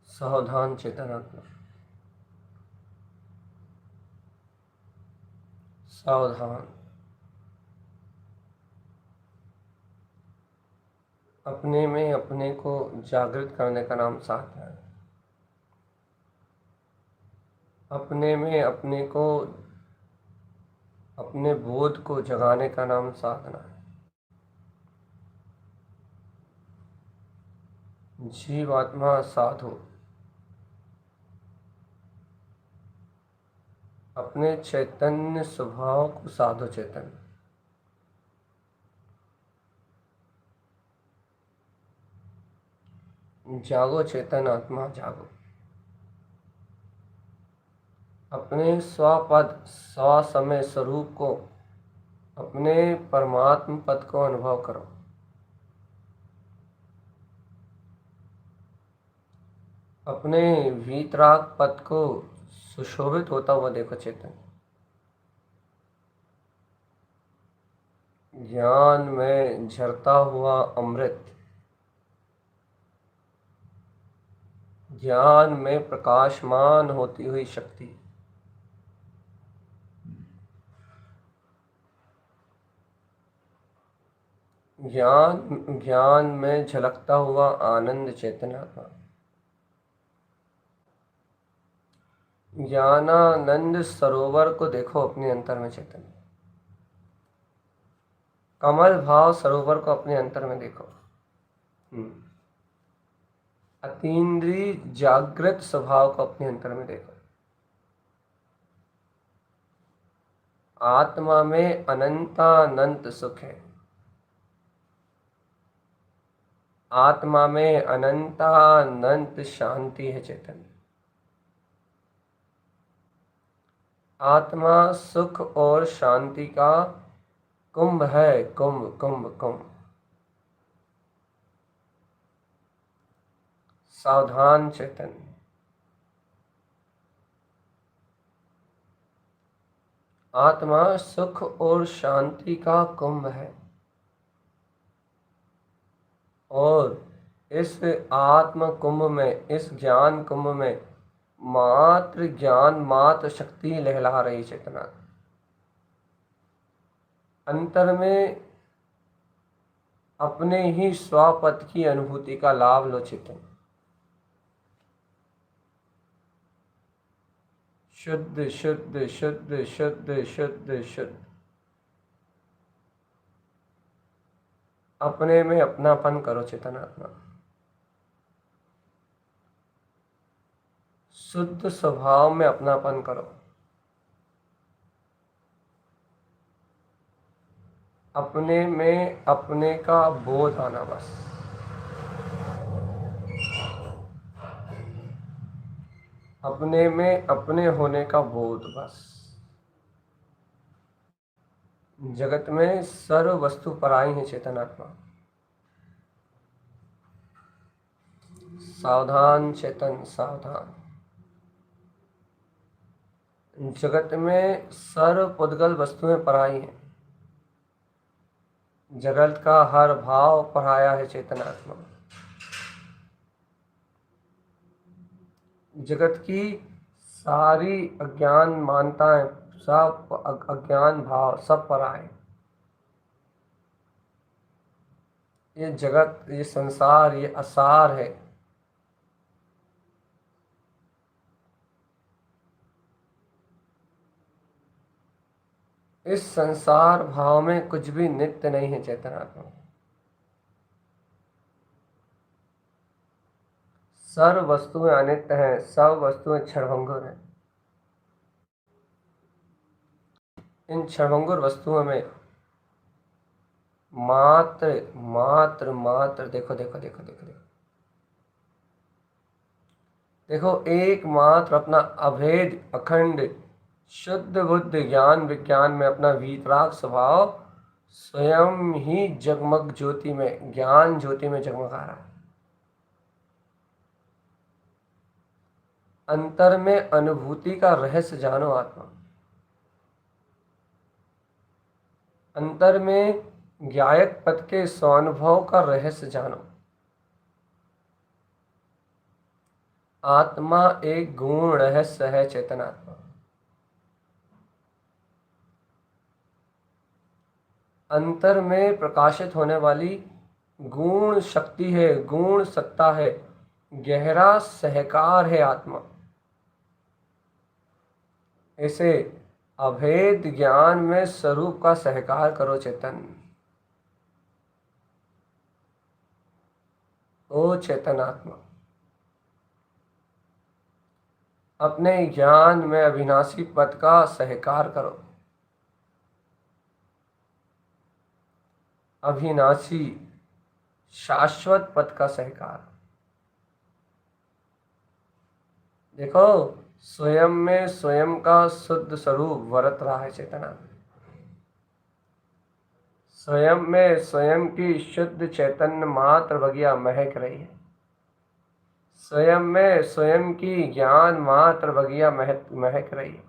सावधान चेतनात्मा, सावधान। अपने में अपने को जागृत करने का नाम साधना है। अपने में अपने को, अपने बोध को जगाने का नाम साधना है। जीवात्मा साधु अपने चैतन्य स्वभाव को साधु चैतन्य, जागो चेतन आत्मा जागो। अपने स्वपद स्वसमय स्वरूप को, अपने परमात्म पद को अनुभव करो। अपने वीतराग पद को सुशोभित होता हुआ देखो चेतन। ज्ञान में झरता हुआ अमृत, ज्ञान में प्रकाशमान होती हुई शक्ति, ज्ञान में झलकता हुआ आनंद चेतना का, ज्ञानानंद सरोवर को देखो अपने अंतर में चेतन। कमल भाव सरोवर को अपने अंतर में देखो। अतीन्द्रिय जागृत स्वभाव को अपने अंतर में देखो। आत्मा में अनंतानंत सुख है। आत्मा में अनंतानंत शांति है चेतन। आत्मा सुख और शांति का कुंभ है, कुंभ कुंभ कुंभ। सावधान चेतन। आत्मा सुख और शांति का कुंभ है और इस आत्म कुंभ में, इस ज्ञान कुंभ में मात्र ज्ञान, मात्र शक्ति लहला रही चेतना। अंतर में अपने ही स्वपद की अनुभूति का लाभ लो चेतन। शुद्ध शुद्ध शुद्ध शुद्ध शुद्ध शुद्ध। अपने में अपनापन करो चेतनात्मा। शुद्ध स्वभाव में अपनापन करो। अपने में अपने का बोध आना बस। अपने में अपने होने का बोध बस। जगत में सर्व वस्तु पराई है चेतनात्मा। सावधान चेतन, सावधान। जगत में सर्व पुद्गल वस्तुएं पराई हैं। जगत का हर भाव पराया है चेतनात्मा। जगत की सारी अज्ञान मानताएं, सब अज्ञान भाव सब पराए। ये जगत, ये संसार, ये असार है। इस संसार भाव में कुछ भी नित्य नहीं है चेतनात्मा। सर्व वस्तुएं अनित्य हैं, सब वस्तुएं क्षणभंगुर हैं। इन क्षणभंगुर वस्तुओं में मात्र मात्र मात्र देखो देखो देखो देखो देखो देखो एकमात्र अपना अभेद अखंड शुद्ध बुद्ध ज्ञान विज्ञान में अपना वीतराग स्वभाव स्वयं ही जगमग ज्योति में, ज्ञान ज्योति में जगमगा रहा है। अंतर में अनुभूति का रहस्य जानो आत्मा। अंतर में ज्ञायक पद के स्वानुभव का रहस्य जानो। आत्मा एक गुण रहस्य है चेतनात्मा। अंतर में प्रकाशित होने वाली गुण शक्ति है, गुण सत्ता है, गहरा सहकार है आत्मा। इसे अभेद ज्ञान में स्वरूप का सहकार करो चेतन। ओ चेतन आत्मा, अपने ज्ञान में अविनाशी पद का सहकार करो। अविनाशी शाश्वत पद का सहकार। देखो स्वयं में स्वयं का शुद्ध स्वरूप वरत रहा है चेतना। स्वयं में स्वयं की शुद्ध चैतन्य मात्र बगिया महक रही है। स्वयं में स्वयं की ज्ञान मात्र बगिया महक रही है।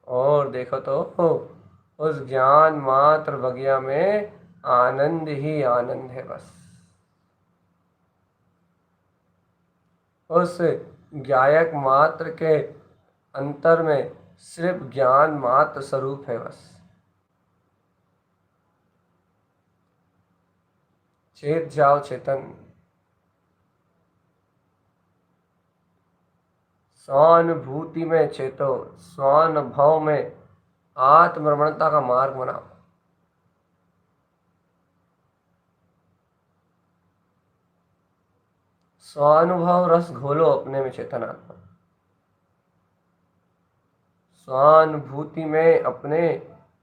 और देखो तो उस ज्ञान मात्र बगिया में आनंद ही आनंद है बस। उस ज्ञायक मात्र के अंतर में सिर्फ ज्ञान मात्र स्वरूप है बस। चेत जाओ चेतन। स्वानुभूति में चेतो, स्वानुभव में आत्मरमणता का मार्ग बनाओ। स्वानुभव रस घोलो अपने में चेतनात्मा। स्वानुभूति में अपने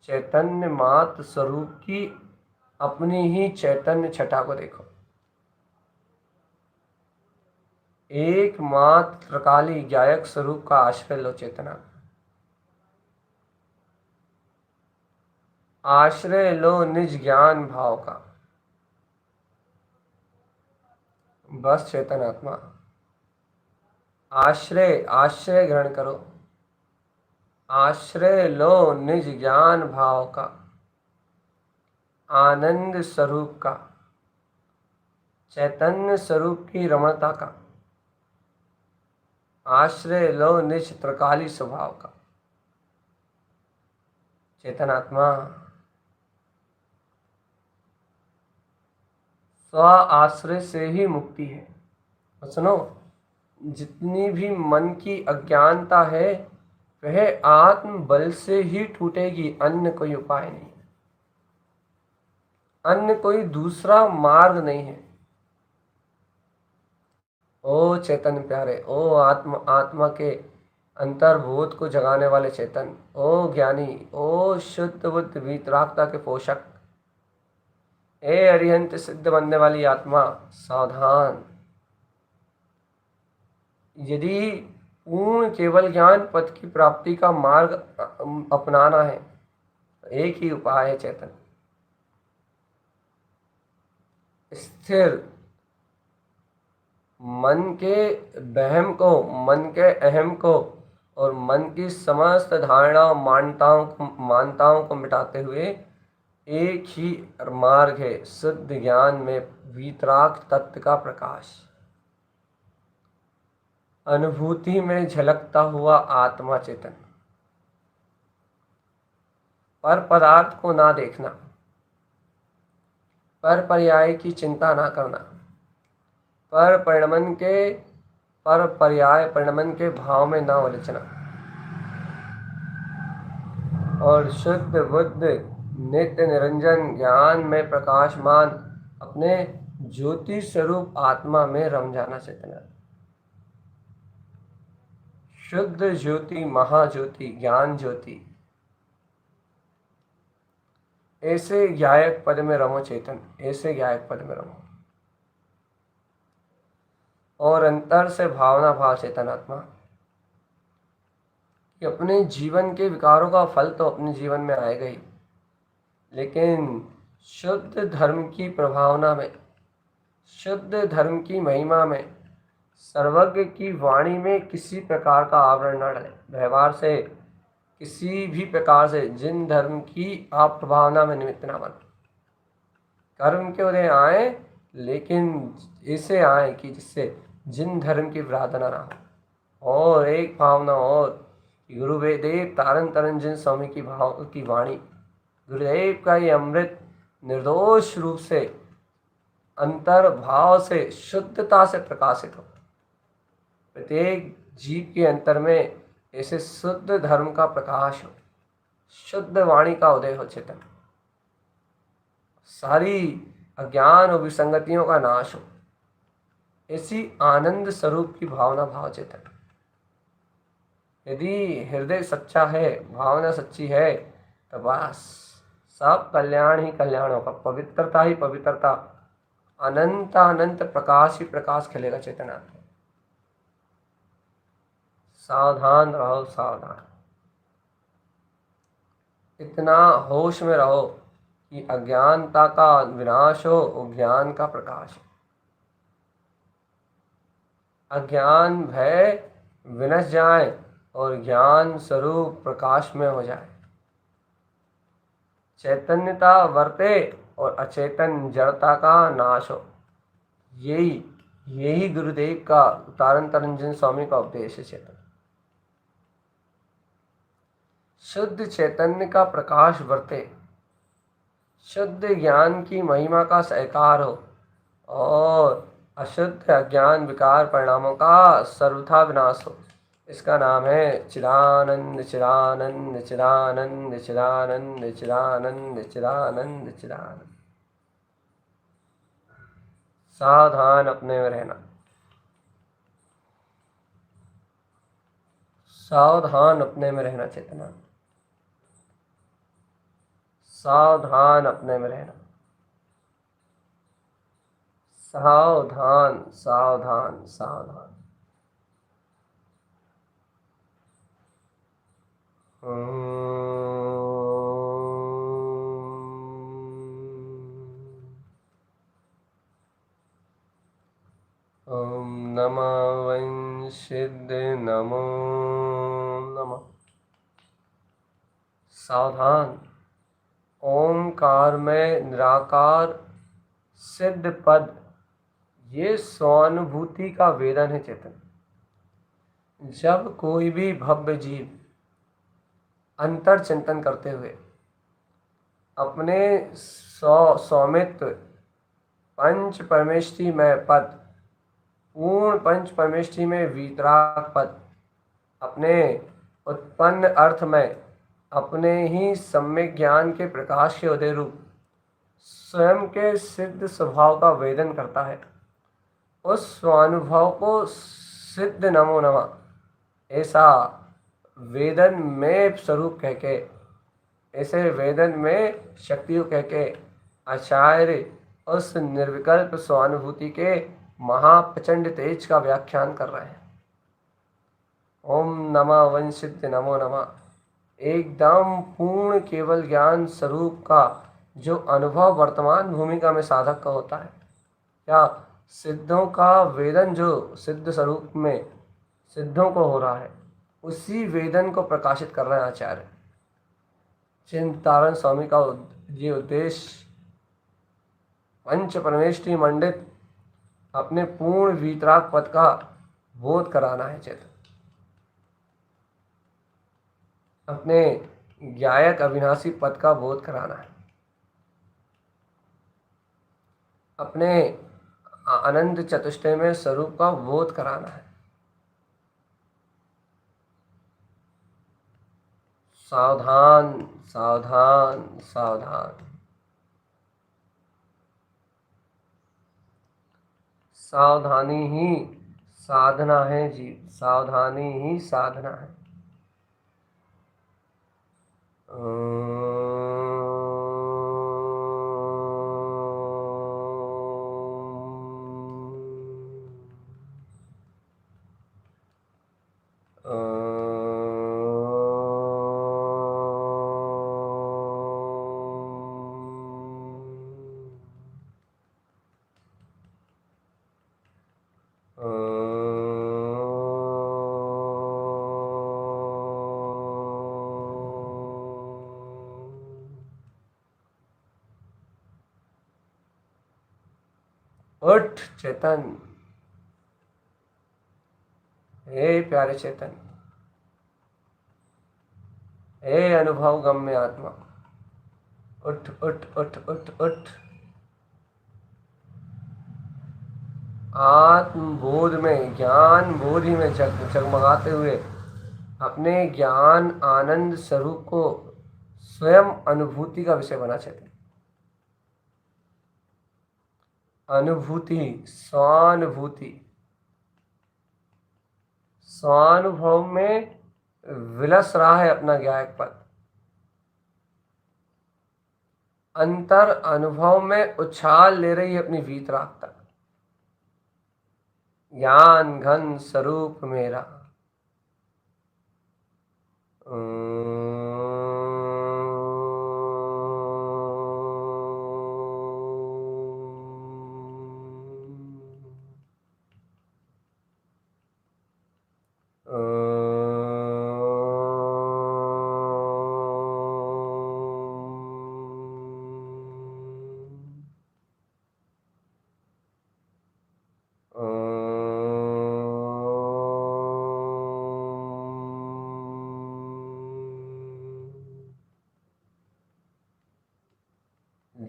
चैतन्य मात्र स्वरूप की अपनी ही चैतन्य छटा को देखो। एकमात्र काली ज्ञायक स्वरूप का आश्रय लो चेतना। आश्रय लो निज ज्ञान भाव का। बस चेतन आत्मा, आश्रय आश्रय ग्रहण करो, आश्रय लो निज ज्ञान भाव का, आनंद स्वरूप का, चैतन्य स्वरूप की रमणता का, आश्रय लो निज त्रिकाली स्वभाव का। चेतन आत्मा, स्व आश्रय से ही मुक्ति है। और सुनो, जितनी भी मन की अज्ञानता है वह आत्म बल से ही टूटेगी, अन्य कोई उपाय नहीं, अन्य कोई दूसरा मार्ग नहीं है। ओ चेतन प्यारे, ओ आत्मा के अंतर्भूत को जगाने वाले चेतन, ओ ज्ञानी, ओ शुद्ध बुद्ध वीतरागता के पोषक, ए अरिहंत सिद्ध बनने वाली आत्मा, सावधान। यदि पूर्ण केवल ज्ञान पथ की प्राप्ति का मार्ग अपनाना है तो एक ही उपाय है चेतन, स्थिर मन के वहम को, मन के अहम को और मन की समस्त धारणा मानताओं को मिटाते हुए एक ही मार्ग है, शुद्ध ज्ञान में वीतराग तत्व का प्रकाश, अनुभूति में झलकता हुआ आत्मा चेतन। पर पदार्थ को ना देखना, पर पर्याय की चिंता ना करना, पर पर्याय परिणमन के भाव में ना उलझना, और शुद्ध बुद्ध नित्य निरंजन ज्ञान में प्रकाशमान अपने ज्योति स्वरूप आत्मा में रम जाना चेतना। शुद्ध ज्योति, महाज्योति, ज्ञान ज्योति, ऐसे ज्ञायक पद में रमो चेतन, ऐसे ज्ञायक पद में रमो। और अंतर से भावना भाव चेतन आत्मा कि अपने जीवन के विकारों का फल तो अपने जीवन में आएगा ही, लेकिन शुद्ध धर्म की प्रभावना में, शुद्ध धर्म की महिमा में, सर्वज्ञ की वाणी में किसी प्रकार का आवरण न डले। व्यवहार से किसी भी प्रकार से जिन धर्म की आप प्रभावना में निमित्त न बन। कर्म के उदय आए, लेकिन ऐसे आए कि जिससे जिन धर्म की विराधना ना हो। और एक भावना और, गुरुदेव तारन तरन जिन स्वामी की वाणी, गुरुदेव का ये अमृत निर्दोष रूप से अंतर भाव से शुद्धता से प्रकाशित हो। प्रत्येक जीव के अंतर में ऐसे शुद्ध धर्म का प्रकाश हो, शुद्ध वाणी का उदय हो चेतन, सारी अज्ञान और विसंगतियों का नाश हो, ऐसी आनंद स्वरूप की भावना भाव चेतन। यदि हृदय सच्चा है, भावना सच्ची है, तो बस सब कल्याण ही कल्याण होगा, पवित्रता ही पवित्रता, अनंत अनंत प्रकाश ही प्रकाश खिलेगा चेतना। सावधान रहो, सावधान, इतना होश में रहो कि अज्ञानता का विनाश हो और ज्ञान का प्रकाश हो, अज्ञान भय विनश जाए और ज्ञान स्वरूप प्रकाश में हो जाए, चैतन्यता वर्ते और अचेतन जड़ता का नाश हो। यही यही गुरुदेव का तारन तरंजन स्वामी का उपदेश है। चेतन शुद्ध चैतन्य का प्रकाश वर्ते, शुद्ध ज्ञान की महिमा का सहकार हो और अशुद्ध अज्ञान विकार परिणामों का सर्वथा विनाश हो। इसका नाम है चिदानंद चिदानंद चिदानंद चिदानंद चिदानंद चिदानंद चिदानंद। सावधान अपने में रहना, सावधान अपने में रहना चेतना, सावधान अपने में रहना, सावधान सावधान सावधान। नमः वंशिद नमो नमः। सावधान, ओंकार में निराकार सिद्ध पद, ये स्वानुभूति का वेदन है चेतन। जब कोई भी भव्य जीव अंतर चिंतन करते हुए अपने स्वामित्व पंच परमेष्टि में पद, पूर्ण पंच परमेष्टि में वीतराग पद, अपने उत्पन्न अर्थ में अपने ही सम्यक ज्ञान के प्रकाश के उदय रूप स्वयं के सिद्ध स्वभाव का वेदन करता है, उस स्वानुभव को सिद्ध नमो नमः ऐसा वेदन में स्वरूप कह के, ऐसे वेदन में शक्तियों कह के आचार्य उस निर्विकल्प स्वानुभूति के महाप्रचंड तेज का व्याख्यान कर रहे हैं। ओम नमः वंशित नमो नमः, एकदम पूर्ण केवल ज्ञान स्वरूप का जो अनुभव वर्तमान भूमिका में साधक का होता है, या सिद्धों का वेदन जो सिद्ध स्वरूप में सिद्धों को हो रहा है, उसी वेदन को प्रकाशित कर रहे हैं आचार्य। चिंतारण स्वामी का ये उद्देश्य पंच परमेष्टि मंडित अपने पूर्ण वीतराग पद का बोध कराना है चेतन, अपने ज्ञायक अविनाशी पद का बोध कराना है, अपने अनंत चतुष्टय में स्वरूप का बोध कराना है। सावधान सावधान सावधान, सावधानी ही साधना है जी, सावधानी ही साधना है। उठ चेतन, हे प्यारे चेतन, हे अनुभव गम्य आत्मा, उठ उठ उठ उठ उठ। आत्मबोध में, ज्ञान बोधि में जगमगाते हुए अपने ज्ञान आनंद स्वरूप को स्वयं अनुभूति का विषय बना चाहते। अनुभूति, स्वानुभूति, स्वानुभव में विलस रहा है अपना ज्ञायक पद, अंतर अनुभव में उछाल ले रही है अपनी वीतरागता। ज्ञान घन स्वरूप मेरा,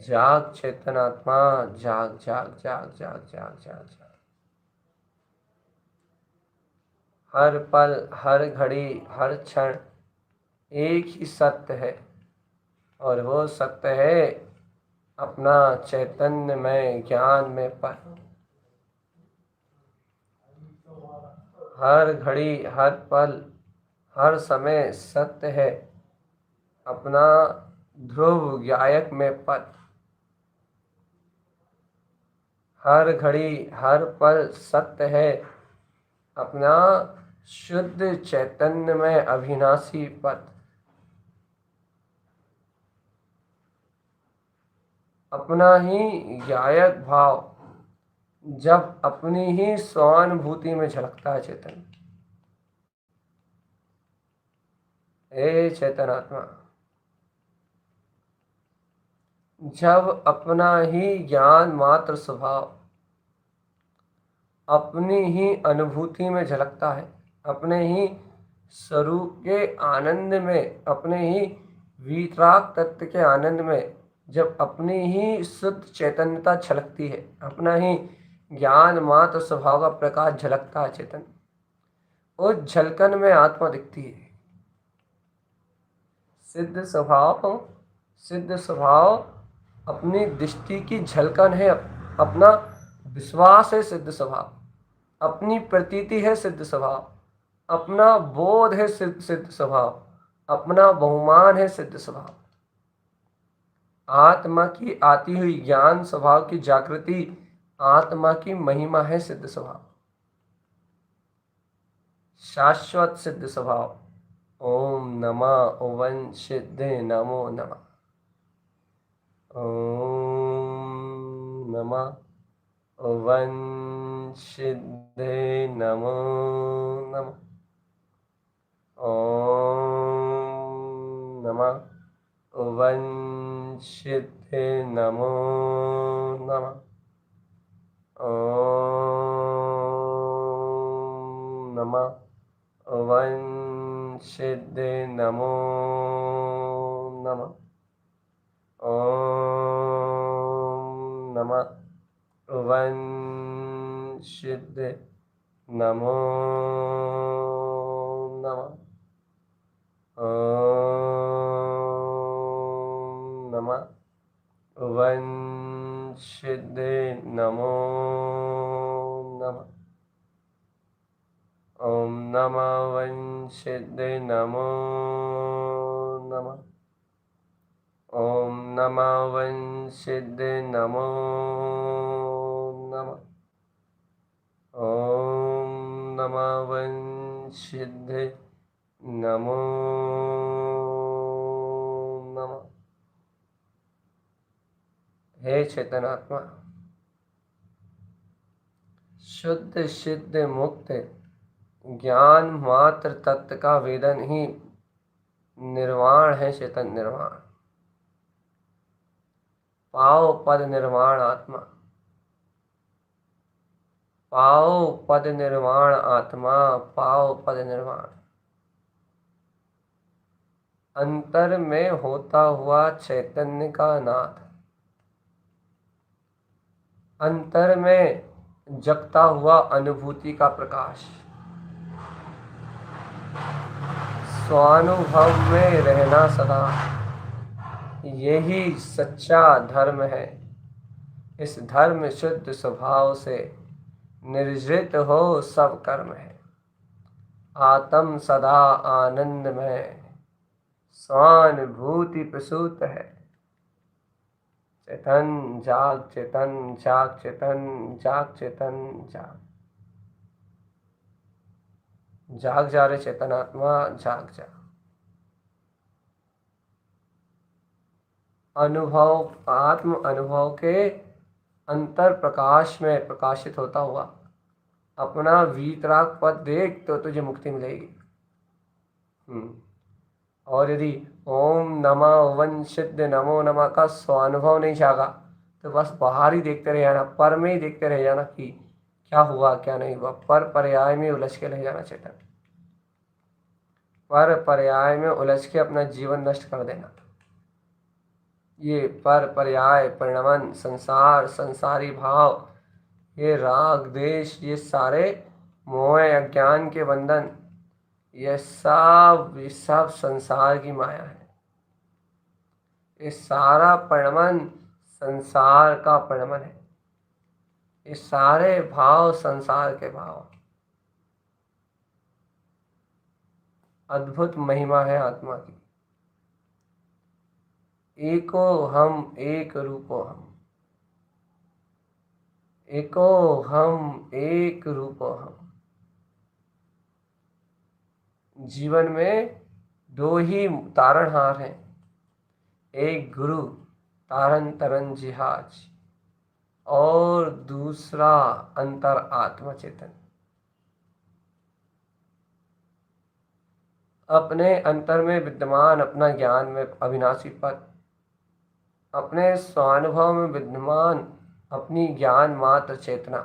जाग चेतन आत्मा, जाग जाग जाग जाग जाग जाग जाग। हर पल, हर घड़ी, हर क्षण एक ही सत्य है, और वो सत्य है अपना चैतन्य में, ज्ञान में पर। हर घड़ी, हर पल, हर समय सत्य है अपना ध्रुव ज्ञायक में पद। हर घड़ी, हर पल सत्य है अपना शुद्ध चैतन्य में अविनाशी पद। अपना ही ज्ञायक भाव जब अपनी ही स्वानुभूति में झलकता है चेतन। हे चेतन आत्मा, जब अपना ही ज्ञान मात्र स्वभाव अपनी ही अनुभूति में झलकता है, अपने ही स्वरूप के आनंद में, अपने ही वीतराग तत्व के आनंद में, जब अपनी ही शुद्ध चैतन्यता झलकती है, अपना ही ज्ञान मात्र स्वभाव का प्रकाश झलकता है चेतन, उस झलकन में आत्मा दिखती है। सिद्ध स्वभाव अपनी दृष्टि की झलकन है, अपना विश्वास है सिद्ध स्वभाव, अपनी प्रतीति है सिद्ध स्वभाव, अपना बोध है सिद्ध स्वभाव, अपना बहुमान है सिद्ध स्वभाव। आत्मा की आती हुई ज्ञान स्वभाव की जागृति आत्मा की महिमा है सिद्ध स्वभाव, शाश्वत सिद्ध स्वभाव। ओम नमः ओवं सिद्धे नमो नमः। ओम नमः ओवं सिद्धे नमो नमः। ओम नमः ओवं सिद्धे नमो नमः। ओम नमः ओवं सिद्धे नमो नमः। ओम नमः ओवं सिद्धे नमो नमः। ओम नमः ओवं सिद्धे नमो नमः। ओम नमः ओवं सिद्धे नमो नमः। ओम नमः ओवं सिद्धे नमो नमः। ओम नमः ओवं सिद्धे नमो नमः। हे चेतन आत्मा, शुद्ध सिद्ध मुक्त ज्ञान मात्र तत्व का वेदन ही निर्वाण है चेतन निर्वाण। पाओ पद निर्वाण आत्मा, पाओ पद निर्वाण आत्मा, पाओ पद निर्वाण। अंतर में होता हुआ चैतन्य का नाथ, अंतर में जगता हुआ अनुभूति का प्रकाश, स्वानुभव में रहना सदा, यही सच्चा धर्म है। इस धर्म शुद्ध स्वभाव से निर्जृत हो सब कर्म है। आत्म सदा आनंद में स्वानुभूति प्रसूत है। चेतन जाग, चेतन जाग, चेतन जाग, चेतन जाग। जाग जा रे चेतन आत्मा, जाग जा। अनुभव, आत्म अनुभव के अंतर प्रकाश में प्रकाशित होता हुआ अपना वीतराग पद देख तो तुझे मुक्ति मिलेगी। और यदि ओम नमः ओवं सिद्ध नमो नमः का स्वानुभव नहीं जागा तो बस बाहर ही देखते रह जाना, पर में ही देखते रह जाना कि क्या हुआ क्या नहीं हुआ, पर पर्याय में उलझ के रह जाना चेतन, पर पर्याय में उलझ के अपना जीवन नष्ट कर देना। ये पर पर्याय परिणमन, संसार, संसारी भाव, ये राग देश, ये सारे मोह अज्ञान के बंधन, ये सब संसार की माया है। ये सारा परिणमन संसार का परिणमन है। ये सारे भाव संसार के भाव। अद्भुत महिमा है आत्मा की। एको हम एक रूपो हम, एको हम एक रूपो हम। जीवन में दो ही तारणहार हैं, एक गुरु तारण तरन जिहाज, और दूसरा अंतर आत्मा चेतन। अपने अंतर में विद्यमान अपना ज्ञान में अविनाशी पद, अपने स्वानुभव में विद्यमान अपनी ज्ञान मात्र चेतना,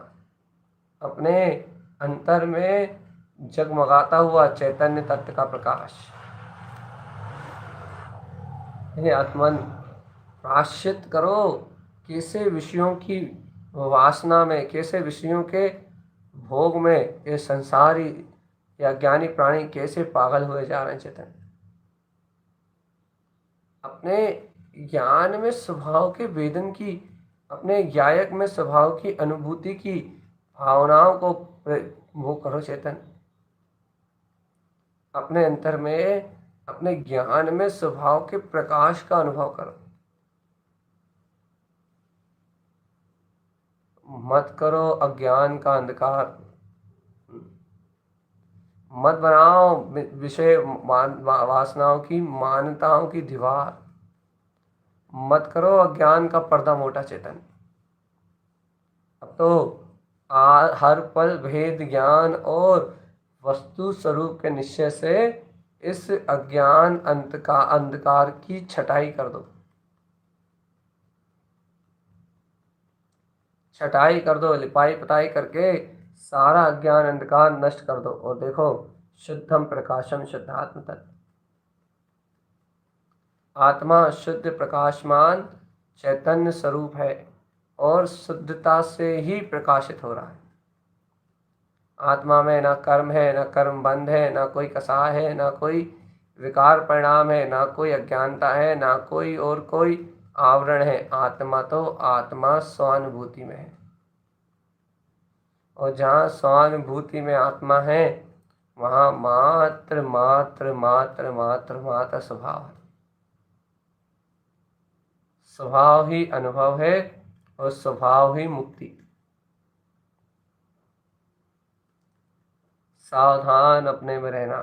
अपने अंतर में जगमगाता हुआ चैतन्य तत्व का प्रकाश। हे आत्मन, प्रायश्चित करो, कैसे विषयों की वासना में, कैसे विषयों के भोग में ये संसारी या ज्ञानी प्राणी कैसे पागल हुए जा रहे हैं चेतन। अपने ज्ञान में स्वभाव के वेदन की, अपने ज्ञायक में स्वभाव की अनुभूति की भावनाओं को वो करो चेतन। अपने अंतर में, अपने ज्ञान में स्वभाव के प्रकाश का अनुभव करो। मत करो अज्ञान का अंधकार, मत बनाओ विषय वासनाओं की मान्यताओं की दीवार, मत करो अज्ञान का पर्दा मोटा चेतन। अब तो हर पल भेद ज्ञान और वस्तु स्वरूप के निश्चय से इस अज्ञान अंधकार की छटाई कर दो, छटाई कर दो, लिपाई पुताई करके सारा अज्ञान अंधकार नष्ट कर दो। और देखो, शुद्धम प्रकाशम शुद्धात्म तत्व, आत्मा शुद्ध प्रकाशमान चैतन्य स्वरूप है और शुद्धता से ही प्रकाशित हो रहा है। आत्मा में ना कर्म है, ना कर्म बंध है, ना कोई कसाय है, ना कोई विकार परिणाम है, ना कोई अज्ञानता है, ना कोई और कोई आवरण है। आत्मा तो आत्मा स्वानुभूति में है, और जहाँ स्वानुभूति में आत्मा है वहाँ मात्र मात्र मात्र मात्र मात्र स्वभाव है। स्वभाव ही अनुभव है और स्वभाव ही मुक्ति। सावधान अपने में रहना,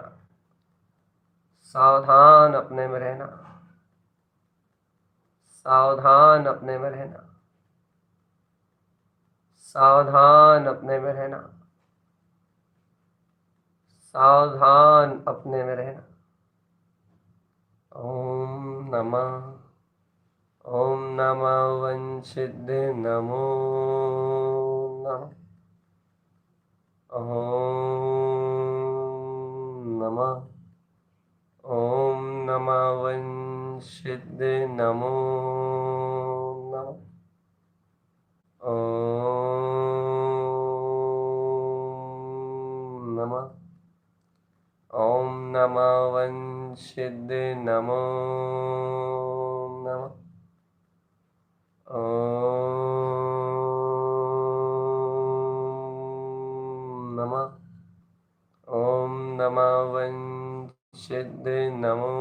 सावधान अपने में रहना, सावधान अपने में रहना, सावधान अपने में रहना, सावधान अपने में रहना। ओम नमः, ओम नमः वंशिद नमो नमः, ओम नमः, ओम नमः वंशिद नमो नमः, ओम नमः, ओम नमः वंशिद नमो नमः, ओम नमः, ओम नमः वंशिद नमो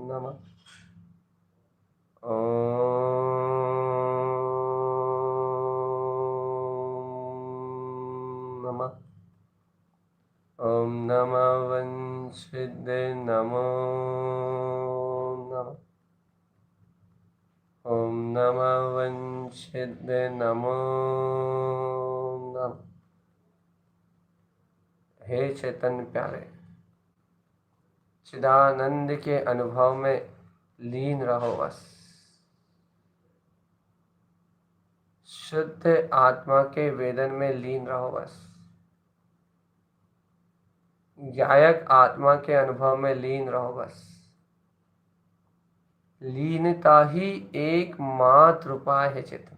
नमः, ओम नमः, ओम नमः वंशिद नमो नमः, ओम नमः वंशिद नमो नमः। हे चैतन्य प्यारे, चिदानंद के अनुभव में लीन रहो बस। शुद्ध आत्मा के वेदन में लीन रहो बस। ज्ञायक आत्मा के अनुभव में लीन रहो बस। लीनता ही एकमात्र उपाय है चेतन।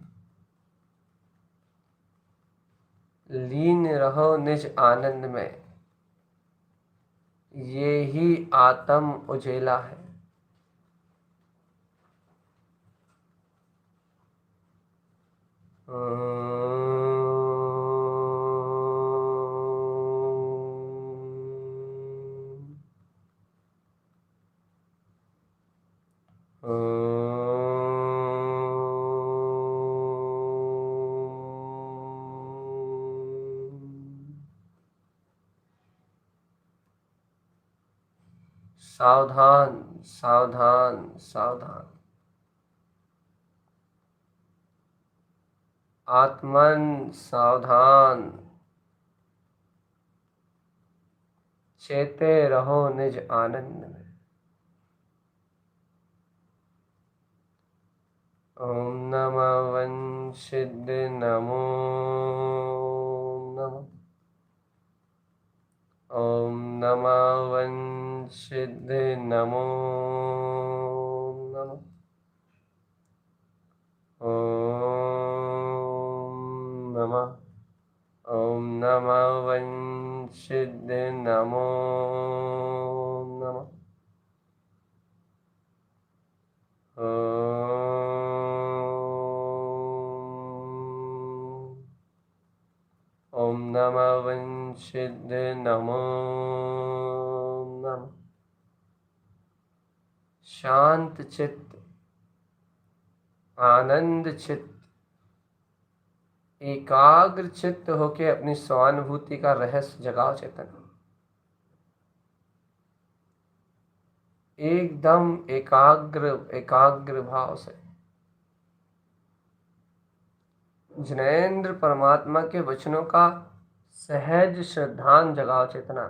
लीन रहो निज आनंद में, ये ही आत्म उजेला है। सावधान सावधान सावधान। आत्मन सावधान, चेते रहो निज आनंद में। ओम नमः वंशिद नमो नमः। ओम नमः वंशिद नमो नमः। ओम नमः। ओम नमः वंशिद नमो नमः। ओम नमः वंशिद नमो नमः। शांत चित्त, आनंद चित्त, एकाग्र चित्त होके अपनी स्वानुभूति का रहस्य जगाओ चेतन। एकदम एकाग्र एकाग्र भाव से जिनेंद्र परमात्मा के वचनों का सहज श्रद्धान जगाओ चेतना।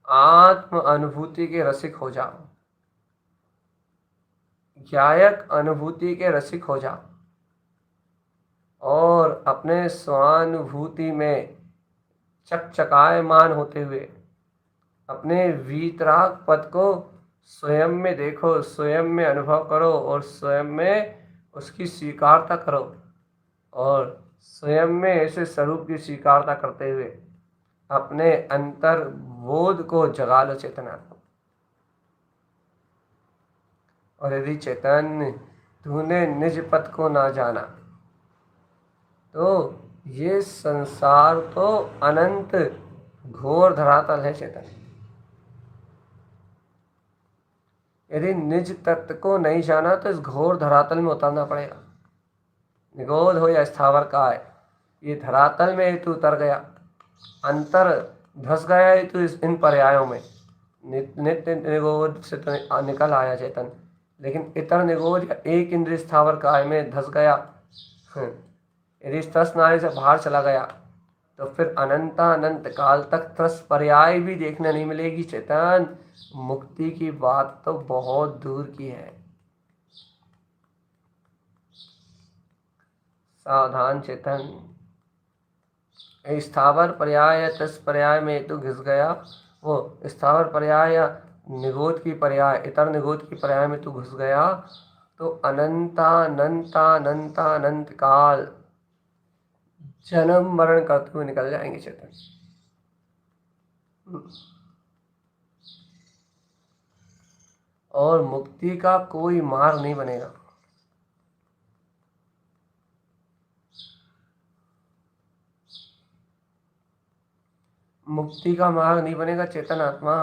आत्म अनुभूति के रसिक हो जाओ, ज्ञायक अनुभूति के रसिक हो जाओ और अपने स्वानुभूति में चकचकायमान होते हुए अपने वीतराग पद को स्वयं में देखो, स्वयं में अनुभव करो और स्वयं में उसकी स्वीकारता करो और स्वयं में ऐसे स्वरूप की स्वीकारता करते हुए अपने अंतर बोध को जगा लो चेतना। और यदि चैतन्य तूने निज पद को ना जाना तो ये संसार तो अनंत घोर धरातल है चेतन। यदि निज तत्व को नहीं जाना तो इस घोर धरातल में उतरना पड़ेगा। निगोध हो या स्थावर काय, ये धरातल में तू उतर गया, अंतर धस गया है तू इन पर्यायों में। नित्य निगोध से तो निकल आया चेतन, लेकिन इतर निगोध या एक इंद्रिय स्थावर काय में धस गया। यदि त्रस नाड़ी से बाहर चला गया तो फिर अनंत काल तक त्रस पर्याय भी देखने नहीं मिलेगी चेतन। मुक्ति की बात तो बहुत दूर की है। सावधान चेतन, स्थावर पर्याय या त्रस पर्याय में तू घिस गया, वो स्थावर पर्याय या निगोध की पर्याय, इतर निगोध की पर्याय में तू घुस गया तो अनंत काल जन्म मरण करते हुए निकल जाएंगे चेतन। और मुक्ति का कोई मार्ग नहीं बनेगा। मुक्ति का मार्ग नहीं बनेगा चेतन आत्मा।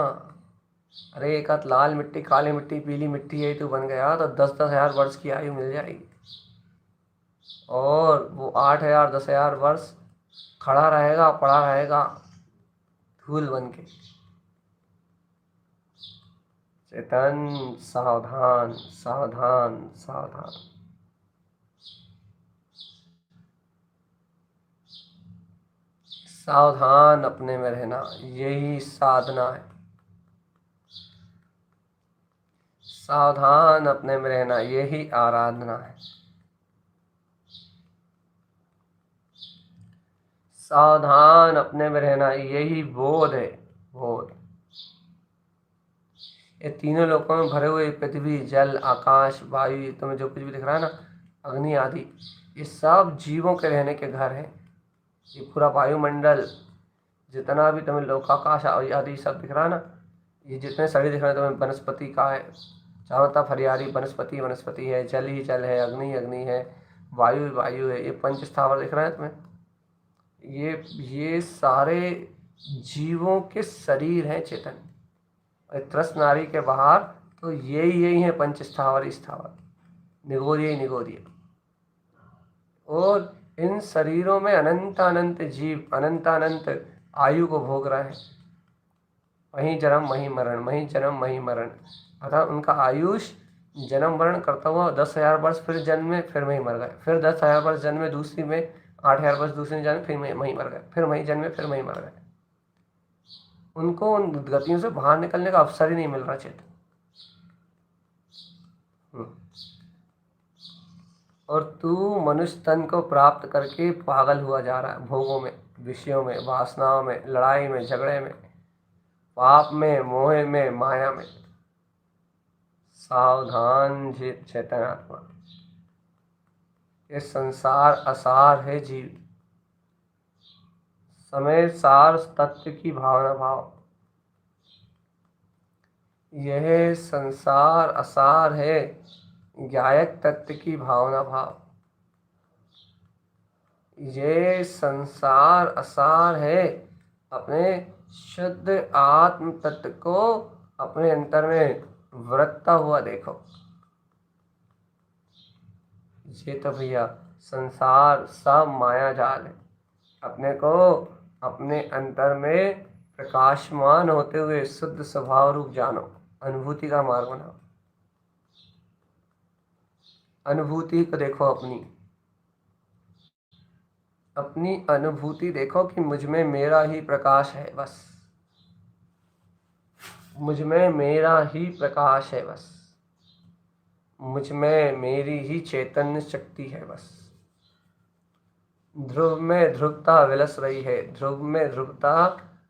अरे एक हाथ लाल मिट्टी, काली मिट्टी, पीली मिट्टी है तो बन गया तो 10,000 वर्ष की आयु मिल जाएगी और वो 8,000 10,000 वर्ष खड़ा रहेगा, पड़ा रहेगा धूल बन के। चेतन सावधान सावधान सावधान। सावधान अपने में रहना, यही साधना है। सावधान अपने में रहना, यही आराधना है। सावधान अपने में रहना, यही बोध है। बोध ये तीनों लोकों में भरे हुए पृथ्वी, जल, आकाश, वायु, तुम्हें जो कुछ भी दिख रहा है ना, अग्नि आदि, ये सब जीवों के रहने के घर हैं। ये पूरा वायुमंडल, जितना भी तुम्हें लोकाकाश आदि सब दिख रहा है ना, ये जितने शरीर दिख रहे हैं तुम्हें वनस्पति का है, चारों तरफ हरियाली, वनस्पति वनस्पति है, जल ही जल है, अग्नि अग्नि है, वायु वायु है, ये पंच स्थावर दिख रहे हैं तुम्हें, ये सारे जीवों के शरीर हैं चेतन। त्रस नारी के बाहर तो यही है पंच स्थावर स्थावर, निगोरिय निगोरिय। और इन शरीरों में अनंत जीव अनंत आयु को भोग रहे हैं। वहीं जन्म वहीं मरण, वहीं जन्म वहीं मरण, अर्थात उनका आयुष जन्म मरण करता हुआ 10,000 वर्ष फिर जन्मे, फिर वहीं मर गए, फिर 10,000 वर्ष जन्मे दूसरी में, 8,000 वर्ष दूसरी में जन्मे, फिर वहीं मर गए, फिर वहीं जन्मे, फिर वहीं मर गए। उनको उन गतियों से बाहर निकलने का अवसर ही नहीं मिल रहा चेतन। और तू मनुष्य तन को प्राप्त करके पागल हुआ जा रहा है, भोगों में, विषयों में, वासनाओं में, लड़ाई में, झगड़े में, पाप में, मोह में, माया में। सावधान चेतन आत्मा, ये संसार असार है जीव, समय सार तत्व की भावना भाव। यह संसार असार है ज्ञायक तत्व की भावना भाव। ये संसार असार है अपने शुद्ध आत्म तत्व को अपने अंतर में वृत्ता हुआ देखो। ये तो भैया संसार सब माया जाल है। अपने को अपने अंतर में प्रकाशमान होते हुए शुद्ध स्वभाव रूप जानो, अनुभूति का मार्ग बनाओ। अनुभूति को देखो, अपनी अनुभूति देखो कि मुझ में मेरा ही प्रकाश है बस, मुझ में मेरा ही प्रकाश है बस, मुझ में मेरी ही चैतन्य शक्ति है बस। ध्रुव में ध्रुवता विलस रही है, ध्रुव में ध्रुवता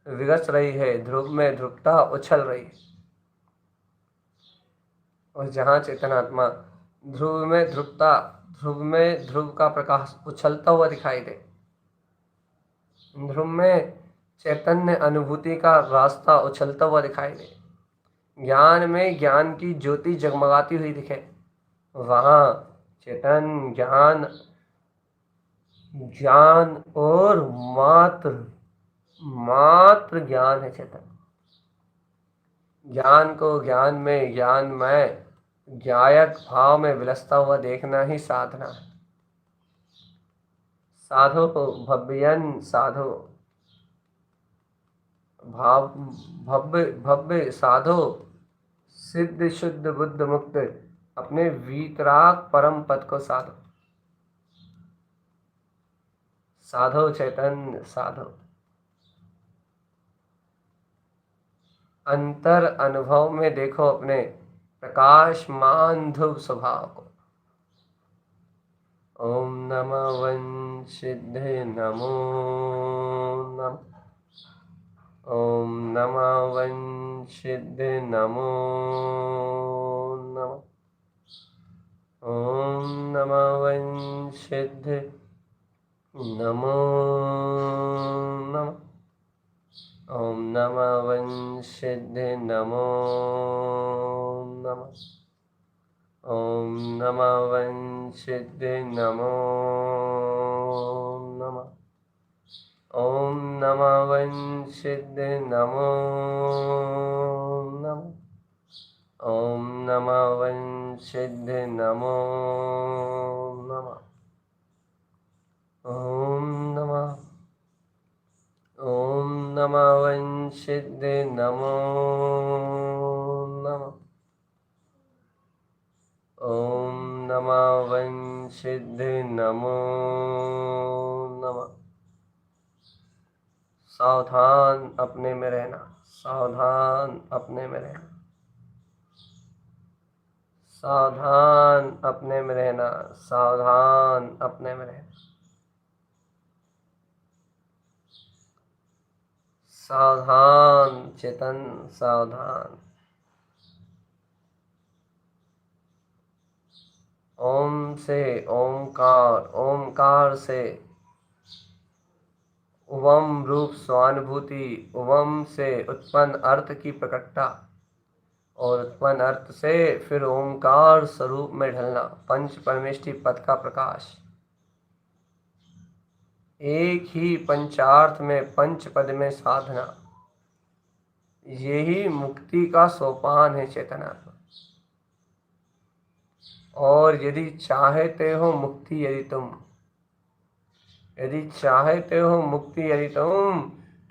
विगस रही है, ध्रुव में ध्रुवता उछल रही है। और जहाँ चेतनात्मा ध्रुव में ध्रुवता, ध्रुव में ध्रुव का प्रकाश उछलता हुआ दिखाई दे, ध्रुव में चैतन्य अनुभूति का रास्ता उछलता हुआ दिखाई दे, ज्ञान में ज्ञान की ज्योति जगमगाती हुई दिखे, वहाँ चेतन ज्ञान, ज्ञान और मात्र मात्र ज्ञान है चेतन। ज्ञान को ज्ञान में, ज्ञान में ज्ञायक भाव में विलसता हुआ देखना ही साधना है। साधो भव्यन साधो, भाव भव्य भव्य साधो, सिद्ध शुद्ध बुद्ध मुक्त, अपने वीतराग परम पद को साधो। साधो चैतन्य साधो, अंतर अनुभव में देखो अपने प्रकाशमान ध्रुव स्वभाव को। ओम नमः वंशिद्धे नमो नमः, ओम नमः वंशिद्धे नमो नमः, ओम नमः वंशिद्धे नमो नमः, ओम नमः वंशिद्धे नमो नमः, ओम नमः वंशिद्धे नमो नमः, ओम नमः वंशिद्धे नमो नमः, ओम नमः वंशिद्धे नमो नमः, ओम नमः वंशिद्धे नमो नमः, ओम नमः वंशिद्धे नमो नमः। सावधान अपने में रहना, सावधान अपने में रहना, सावधान अपने में रहना, सावधान अपने में रहना, सावधान चेतन सावधान। ओम से ओमकार, ओमकार से उवम रूप स्वानुभूति, उवम से उत्पन्न अर्थ की प्रकटता, और उत्पन्न अर्थ से फिर ओमकार स्वरूप में ढलना, पंच परमेष्टि पद का प्रकाश। एक ही पंचार्थ में पंच पद में साधना, यही मुक्ति का सोपान है चेतनात्मा। और यदि चाहते हो मुक्ति, यदि तुम यदि चाहते हो मुक्ति, यदि तुम,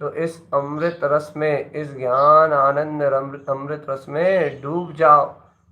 तो इस अमृत रस में, इस ज्ञान आनंद अमृत रस में डूब जाओ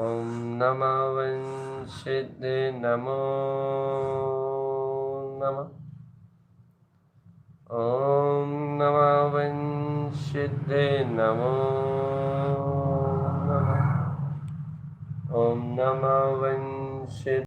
ॐ नमः वंशिते नमो नमः। ॐ नमः वंशिते नमो नमः। ॐ नमः वंशिते